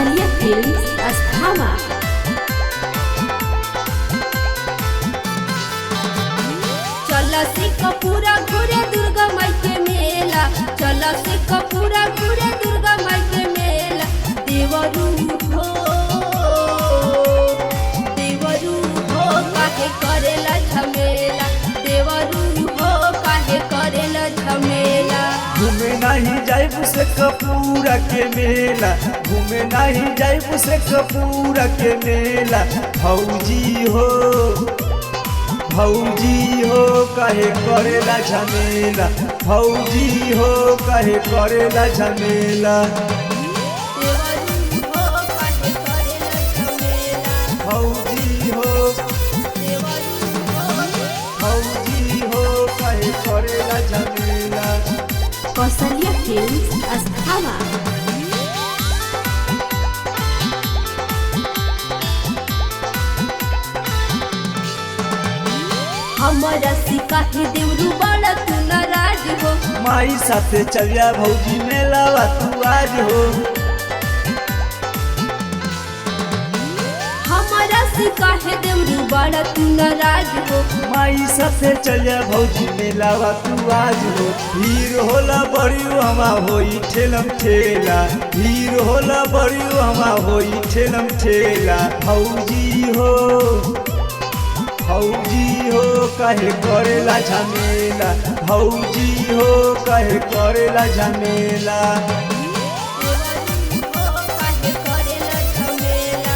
Kaushalya films अस्थामा। चल से कपूरा घूरे दुर्गा माई के मेला, चल से कपूरा घूरे दुर्गा माई के मेला। देवरू हो काहे करेला झमेला, देवरू हो काहे करेला झमेला। घूमे नहीं जाइब से कपूरा के मेला, घूमे नहीं जाइब से कपूरा के मेला। भौजी हो काहे करेला झमेला, भौजी हो काहे करेला झमेला। देवरू हो काहे करेला झमेला, भौजी हो काहे करेला झमेला। कौशल्या फिल्म्स अस्थामा। हमारा सिकाही देवरू बड़ा तू नाराज हो। माई साथे चलिया भौजी मेलावा तू आज हो। हमारा सिकाही देवरू बड़ा तू नाराज हो। माई साथे चलिया भौजी मेलावा तू आज हो। भीड़ होला बड़ी हमा होई ठेलम ठेला, भीड़ होला बड़ी हमा होई ठेलम ठेला। भौजी हो काहे करेला झमेला, भौजी हो काहे करेला झमेला। देवरू हो काहे करेला झमेला,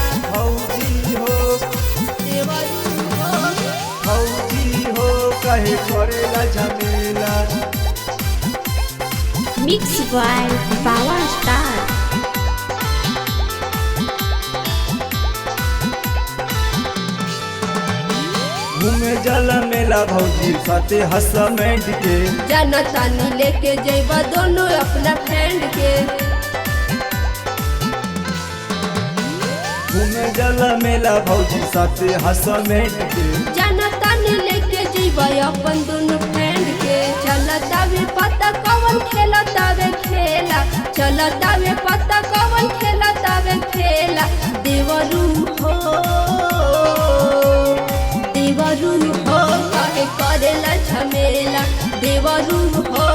भौजी हो काहे करेला झमेला। मिक्स बाय बाबा स्टार। घूमे जल मेला भौजी साथे हसमेंट के। जनता नी लेके जेबा दोनों अपना फ्रेंड के। घूमे जल मेला भौजी साथे हसमेंट के। जनता नी लेके जेबा अपन दोनों फ्रेंड के। चलता वे पता कौन खेलता वे खेला, चलता वे पता कौन खेलता वे खेला। देवरू हो काहे करेला झमेला, देवरू हो